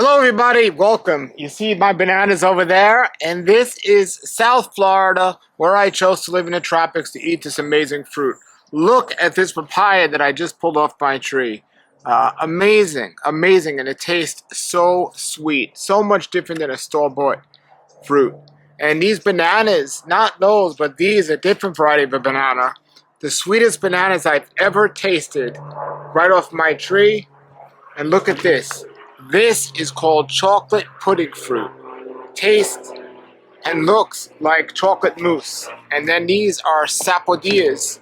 Hello everybody, welcome. You see my bananas over there, and this is South Florida, where I chose to live in the tropics to eat this amazing fruit. Look at this papaya that I just pulled off my tree. Amazing, amazing, and it tastes so sweet, so much different than a store-bought fruit. And these bananas, not those, but these, a different variety of a banana, the sweetest bananas I've ever tasted, right off my tree. And look at this. This is called chocolate pudding fruit. Tastes and looks like chocolate mousse. And then these are sapodillas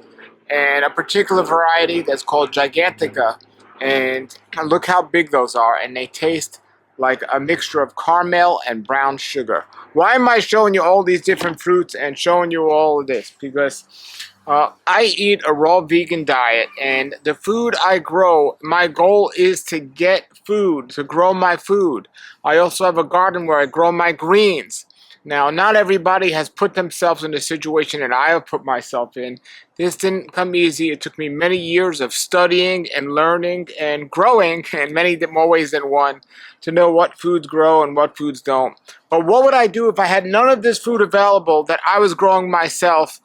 and a particular variety that's called gigantica. And look how big those are. And they taste like a mixture of caramel and brown sugar. Why am I showing you all these different fruits and showing you all of this? Because I eat a raw vegan diet, and the food I grow, my goal is to get food, to grow my food. I also have a garden where I grow my greens. Now, not everybody has put themselves in the situation that I have put myself in. This didn't come easy. It took me many years of studying and learning and growing in many more ways than one to know what foods grow and what foods don't. But what would I do if I had none of this food available that I was growing myself?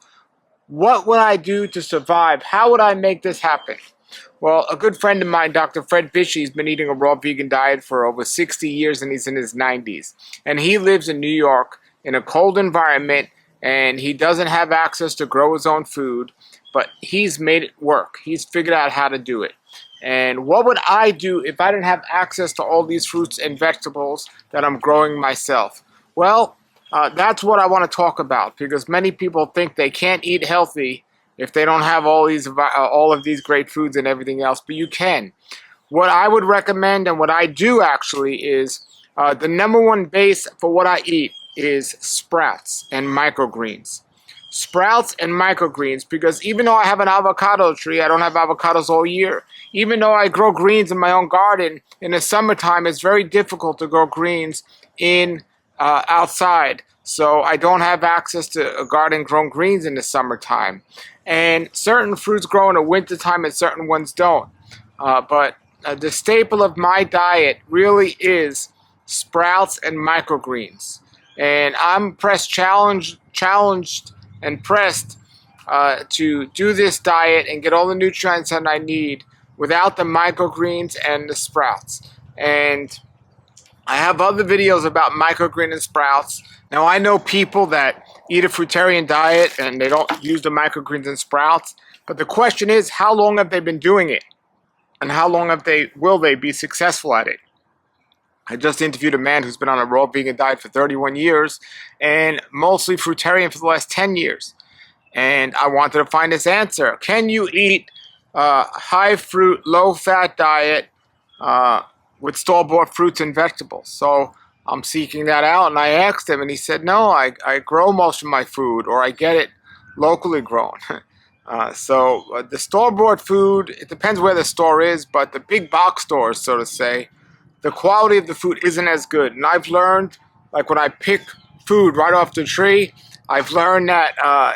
What would I do to survive? How would I make this happen? Well, a good friend of mine, Dr. Fred Fishy, has been eating a raw vegan diet for over 60 years, and he's in his 90s. And he lives in New York in a cold environment, and he doesn't have access to grow his own food, but he's made it work. He's figured out how to do it. And what would I do if I didn't have access to all these fruits and vegetables that I'm growing myself? Well, that's what I want to talk about, because many people think they can't eat healthy if they don't have all of these great foods and everything else, but you can. What I would recommend, and what I do actually, is the number one base for what I eat is sprouts and microgreens. Sprouts and microgreens, because even though I have an avocado tree, I don't have avocados all year. Even though I grow greens in my own garden, in the summertime it's very difficult to grow greens in outside, so I don't have access to a garden grown greens in the summertime. And certain fruits grow in the wintertime and certain ones don't. But the staple of my diet really is sprouts and microgreens. And I'm challenged and pressed to do this diet and get all the nutrients that I need without the microgreens and the sprouts. And I have other videos about microgreen and sprouts. Now, I know people that eat a fruitarian diet and they don't use the microgreens and sprouts, but the question is, how long have they been doing it? And how long will they be successful at it? I just interviewed a man who's been on a raw vegan diet for 31 years and mostly fruitarian for the last 10 years. And I wanted to find this answer. Can you eat a high fruit, low fat diet with store-bought fruits and vegetables? So I'm seeking that out, and I asked him, and he said, no, I grow most of my food, or I get it locally grown. So the store-bought food, it depends where the store is, but the big box stores, so to say, the quality of the food isn't as good. And I've learned, like when I pick food right off the tree, I've learned that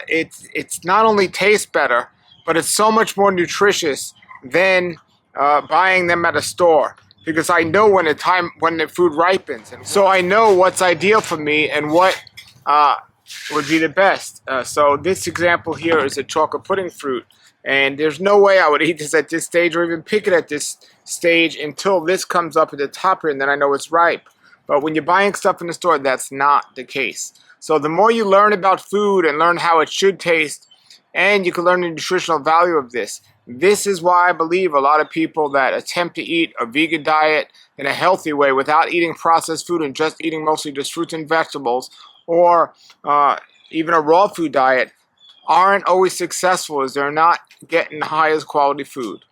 it's not only tastes better, but it's so much more nutritious than buying them at a store. Because I know when the food ripens, and so I know what's ideal for me and what would be the best. So this example here is a chocolate pudding fruit, and there's no way I would eat this at this stage or even pick it at this stage until this comes up at the top here, and then I know it's ripe. But when you're buying stuff in the store, that's not the case. So the more you learn about food and learn how it should taste, and you can learn the nutritional value of this. This is why I believe a lot of people that attempt to eat a vegan diet in a healthy way without eating processed food and just eating mostly just fruits and vegetables, or even a raw food diet, aren't always successful, as they're not getting the highest quality food.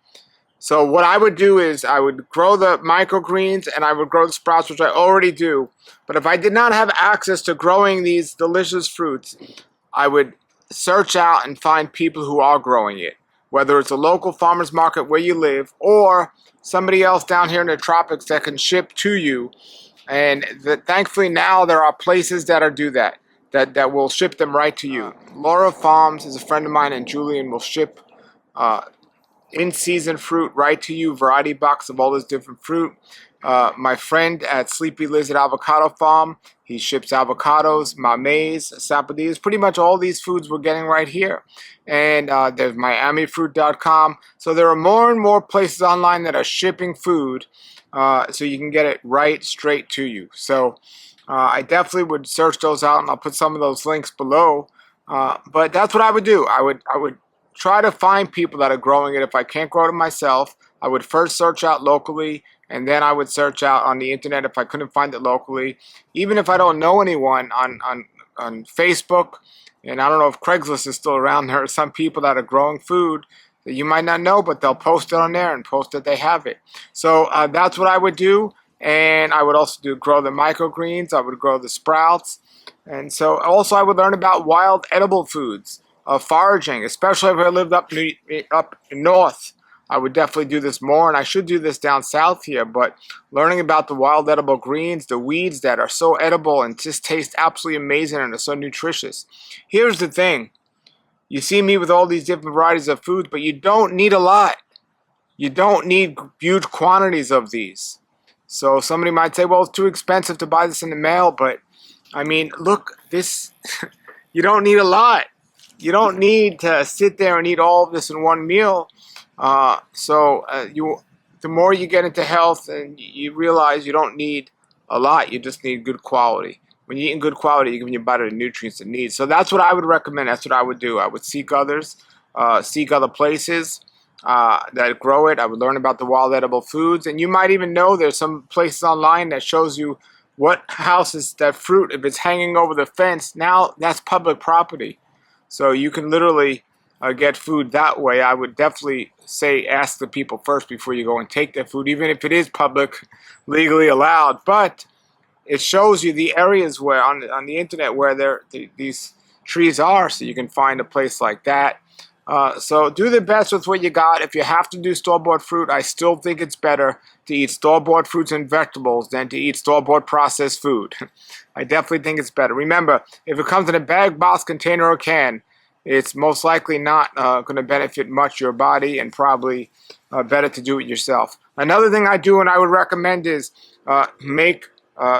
So what I would do is I would grow the microgreens and I would grow the sprouts, which I already do. But if I did not have access to growing these delicious fruits, I would search out and find people who are growing it. Whether it's a local farmer's market where you live or somebody else down here in the tropics that can ship to you. And thankfully now there are places that do that will ship them right to you. Laura Farms is a friend of mine, and Julian will ship in-season fruit right to you, variety box of all this different fruit. my friend at Sleepy Lizard Avocado Farm. He ships avocados, mamey, sapodillas, pretty much all these foods we're getting right here. And there's MiamiFruit.com. So there are more and more places online that are shipping food, so you can get it right straight to you. So I definitely would search those out, and I'll put some of those links below. But that's what I would do. I would try to find people that are growing it. If I can't grow it myself, I would first search out locally, and then I would search out on the internet if I couldn't find it locally. Even if I don't know anyone on Facebook, and I don't know if Craigslist is still around, there are some people that are growing food that you might not know, but they'll post it on there and post that they have it. So that's what I would do. And I would also grow the microgreens. I would grow the sprouts. And so also I would learn about wild edible foods, foraging, especially if I lived up north. I would definitely do this more, and I should do this down south here, but learning about the wild edible greens, the weeds that are so edible and just taste absolutely amazing and are so nutritious. Here's the thing. You see me with all these different varieties of foods, but you don't need a lot. You don't need huge quantities of these. So somebody might say, well, it's too expensive to buy this in the mail, but I mean, look, this, you don't need a lot. You don't need to sit there and eat all of this in one meal. The more you get into health, and you realize you don't need a lot, you just need good quality. When you're eating good quality, you're giving your body the nutrients it needs. So that's what I would recommend. That's what I would do. I would seek others, seek other places that grow it. I would learn about the wild edible foods, and you might even know there's some places online that shows you what houses that fruit, if it's hanging over the fence, now that's public property. So you can literally get food that way. I would definitely say ask the people first before you go and take their food, even if it is public, legally allowed. But it shows you the areas where on the internet where these trees are, so you can find a place like that. So do the best with what you got. If you have to do store-bought fruit, I still think it's better to eat store-bought fruits and vegetables than to eat store-bought processed food. I definitely think it's better. Remember, if it comes in a bag, box, container, or can, it's most likely not going to benefit much your body, and probably better to do it yourself. Another thing I do and I would recommend is make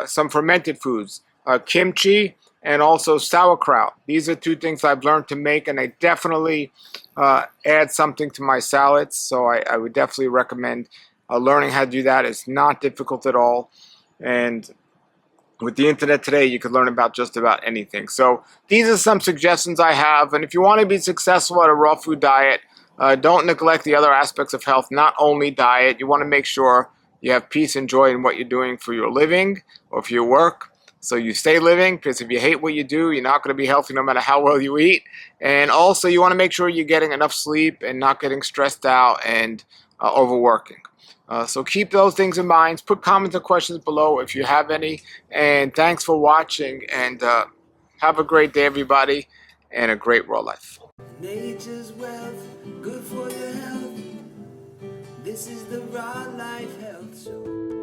some fermented foods, kimchi and also sauerkraut. These are two things I've learned to make, and I definitely add something to my salads. So I would definitely recommend learning how to do that. It's not difficult at all, and with the internet today, you can learn about just about anything. So these are some suggestions I have. And if you want to be successful at a raw food diet, don't neglect the other aspects of health, not only diet. You want to make sure you have peace and joy in what you're doing for your living or for your work. So you stay living, because if you hate what you do, you're not going to be healthy no matter how well you eat. And also you want to make sure you're getting enough sleep and not getting stressed out and overworking. So keep those things in mind. Put comments and questions below if you have any. And thanks for watching. And have a great day, everybody, and a great raw life. Nature's wealth, good for your health. This is the Raw Life Health Show.